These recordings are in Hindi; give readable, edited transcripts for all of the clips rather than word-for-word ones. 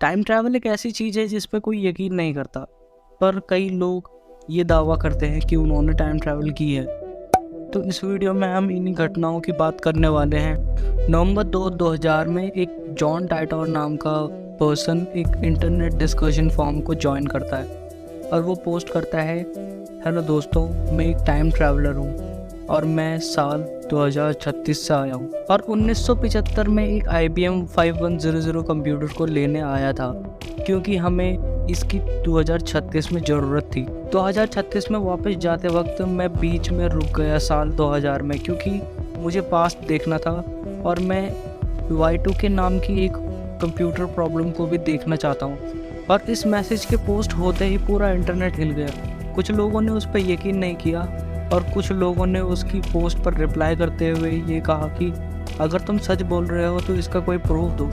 टाइम ट्रैवल एक ऐसी चीज़ है जिस पे कोई यकीन नहीं करता, पर कई लोग ये दावा करते हैं कि उन्होंने टाइम ट्रैवल की है। तो इस वीडियो में हम इन्हीं घटनाओं की बात करने वाले हैं। नवंबर 2000 में एक जॉन टाइटोर नाम का पर्सन एक इंटरनेट डिस्कशन फॉर्म को ज्वाइन करता है और वो पोस्ट करता है, हेलो दोस्तों, मैं एक टाइम ट्रैवलर हूँ और मैं साल 2036 से आया हूँ और 1975 में एक IBM 5100 कंप्यूटर को लेने आया था क्योंकि हमें इसकी 2036 में ज़रूरत थी। 2036 में वापस जाते वक्त मैं बीच में रुक गया साल 2000 में क्योंकि मुझे पास्ट देखना था और मैं Y2K नाम की एक कंप्यूटर प्रॉब्लम को भी देखना चाहता हूँ। और इस मैसेज के पोस्ट होते ही पूरा इंटरनेट हिल गया। कुछ लोगों ने उस पर यकीन नहीं किया और कुछ लोगों ने उसकी पोस्ट पर रिप्लाई करते हुए ये कहा कि अगर तुम सच बोल रहे हो तो इसका कोई प्रूफ दो।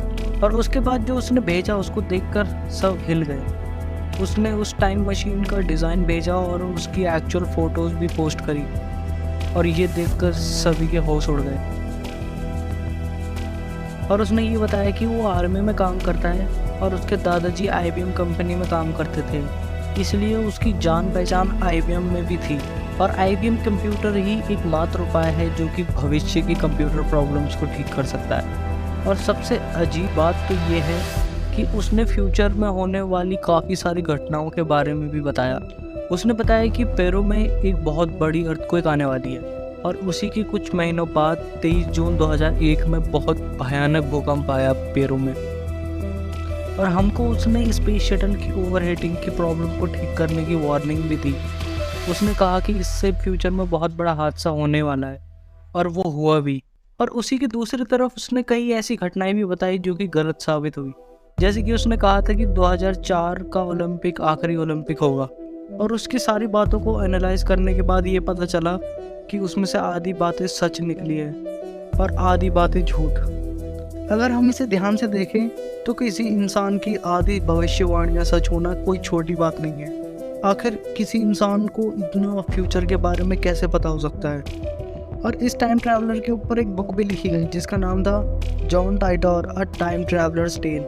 और उसके बाद जो उसने भेजा उसको देखकर सब हिल गए। उसने उस टाइम मशीन का डिज़ाइन भेजा और उसकी एक्चुअल फ़ोटोज़ भी पोस्ट करी और ये देखकर सभी के होश उड़ गए। और उसने ये बताया कि वो आर्मी में काम करता है और उसके दादाजी IBM कंपनी में काम करते थे, इसलिए उसकी जान पहचान IBM में भी थी। और IBM कंप्यूटर ही एकमात्र उपाय है जो कि भविष्य की कंप्यूटर प्रॉब्लम्स को ठीक कर सकता है। और सबसे अजीब बात तो ये है कि उसने फ्यूचर में होने वाली काफ़ी सारी घटनाओं के बारे में भी बताया। उसने बताया कि पेरू में एक बहुत बड़ी अर्थक्वेक आने वाली है और उसी के कुछ महीनों बाद 23 जून 2001 में बहुत भयानक भूकंप आया पेरू में। और हमको उसने स्पेस शटल की ओवरहीटिंग की प्रॉब्लम को ठीक करने की वार्निंग भी दी। उसने कहा कि इससे फ्यूचर में बहुत बड़ा हादसा होने वाला है और वो हुआ भी। और उसी की दूसरी तरफ उसने कई ऐसी घटनाएं भी बताई जो कि गलत साबित हुई। जैसे कि उसने कहा था कि 2004 का ओलंपिक आखिरी ओलंपिक होगा और उसकी सारी बातों को एनालाइज करने के बाद ये पता चला कि उसमें से आधी बातें सच निकली है और आधी बातें झूठ। अगर हम इसे ध्यान से देखें तो किसी इंसान की आधी भविष्यवाणियाँ सच होना कोई छोटी बात नहीं है। आखिर किसी इंसान को इतना फ्यूचर के बारे में कैसे पता हो सकता है। और इस टाइम ट्रैवलर के ऊपर एक बुक भी लिखी गई जिसका नाम था John Titor a time traveller's tale.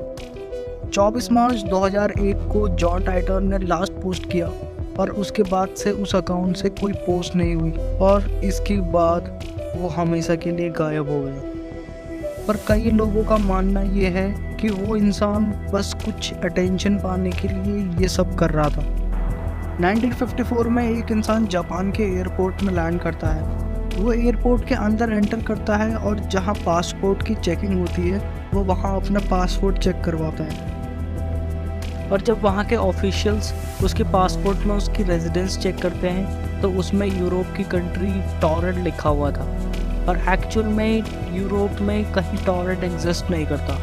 24 मार्च 2001 को जॉन टाइटोर ने लास्ट पोस्ट किया और उसके बाद से उस अकाउंट से कोई पोस्ट नहीं हुई और इसके बाद वो हमेशा के लिए गायब हो गया। पर कई लोगों का मानना ये है कि वो इंसान बस कुछ अटेंशन पाने के लिए ये सब कर रहा था। 1954 में एक इंसान जापान के एयरपोर्ट में लैंड करता है। वो एयरपोर्ट के अंदर एंटर करता है और जहां पासपोर्ट की चेकिंग होती है वो वहां अपना पासपोर्ट चेक करवाता है। और जब वहां के ऑफिशियल्स उसके पासपोर्ट में उसकी रेजिडेंस चेक करते हैं तो उसमें यूरोप की कंट्री टॉरेंट लिखा हुआ था और एक्चुअल में यूरोप में कहीं टॉरेंट एग्जिस्ट नहीं करता।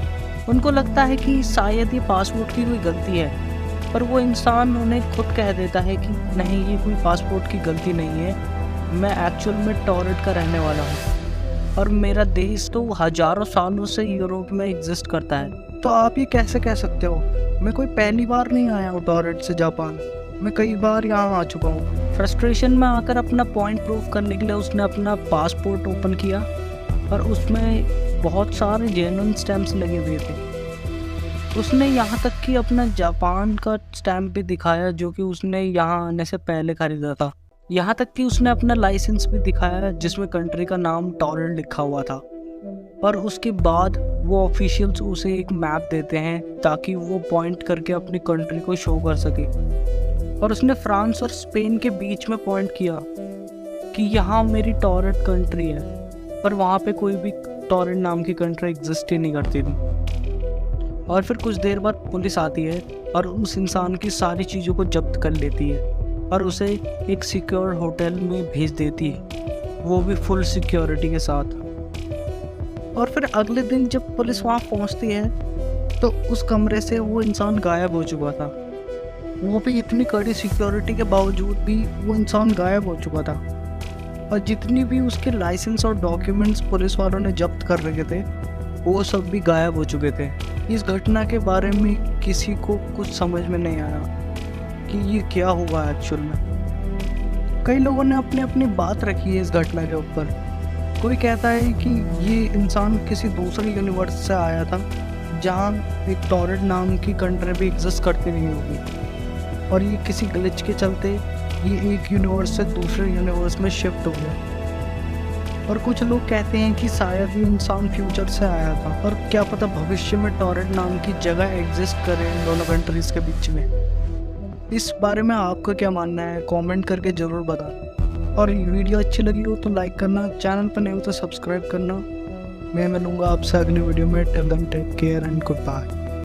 उनको लगता है कि शायद ये पासपोर्ट की कोई गलती है, पर वो इंसान उन्हें खुद कह देता है कि नहीं, ये कोई पासपोर्ट की गलती नहीं है, मैं एक्चुअल में टॉरेंट का रहने वाला हूँ और मेरा देश तो हज़ारों सालों से यूरोप में एग्जिस्ट करता है। तो आप ये कैसे कह सकते हो? मैं कोई पहली बार नहीं आया हूँ टॉरेंट से जापान, मैं कई बार यहाँ आ चुका हूँ। फ्रस्ट्रेशन में आकर अपना पॉइंट प्रूव करने के लिए उसने अपना पासपोर्ट ओपन किया और उसमें बहुत सारे जेन्युइन स्टैम्प्स लगे हुए थे। उसने यहाँ तक कि अपना जापान का स्टैम्प भी दिखाया जो कि उसने यहाँ आने से पहले खरीदा था। यहाँ तक कि उसने अपना लाइसेंस भी दिखाया जिसमें कंट्री का नाम टॉरेंट लिखा हुआ था। और उसके बाद वो ऑफिशियल्स उसे एक मैप देते हैं ताकि वो पॉइंट करके अपनी कंट्री को शो कर सके। और उसने फ्रांस और स्पेन के बीच में पॉइंट किया कि यहाँ मेरी टॉरेंट कंट्री है, पर वहाँ पे कोई भी टॉरेंट नाम की कंट्री एग्जिस्ट ही नहीं करती थी। और फिर कुछ देर बाद पुलिस आती है और उस इंसान की सारी चीज़ों को जब्त कर लेती है और उसे एक सिक्योर होटल में भेज देती है, वो भी फुल सिक्योरिटी के साथ। और फिर अगले दिन जब पुलिस वहाँ पहुँचती है तो उस कमरे से वो इंसान गायब हो चुका था। वो भी इतनी कड़ी सिक्योरिटी के बावजूद भी वो इंसान गायब हो चुका था और जितनी भी उसके लाइसेंस और डॉक्यूमेंट्स पुलिस वालों ने जब्त कर रखे थे वो सब भी गायब हो चुके थे। इस घटना के बारे में किसी को कुछ समझ में नहीं आया कि ये क्या हुआ एक्चुअल में। कई लोगों ने अपनी अपनी बात रखी है इस घटना के ऊपर। कोई कहता है कि ये इंसान किसी दूसरे यूनिवर्स से आया था जहाँ एक टॉरेंट नाम की कंट्री भी एग्जिस्ट करती नहीं होगी, और ये किसी ग्लिच के चलते ये एक यूनिवर्स से दूसरे यूनिवर्स में शिफ्ट हो गया। और कुछ लोग कहते हैं कि शायद ये इंसान फ्यूचर से आया था, और क्या पता भविष्य में टॉरेंट नाम की जगह एग्जिस्ट करे इन दोनों कंट्रीज़ के बीच में। इस बारे में आपका क्या मानना है, कमेंट करके ज़रूर बताना। और ये वीडियो अच्छी लगी हो तो लाइक करना, चैनल पर नहीं हो तो सब्सक्राइब करना। मैं मिलूँगा आपसे अगली वीडियो में। Till then take care and good bye.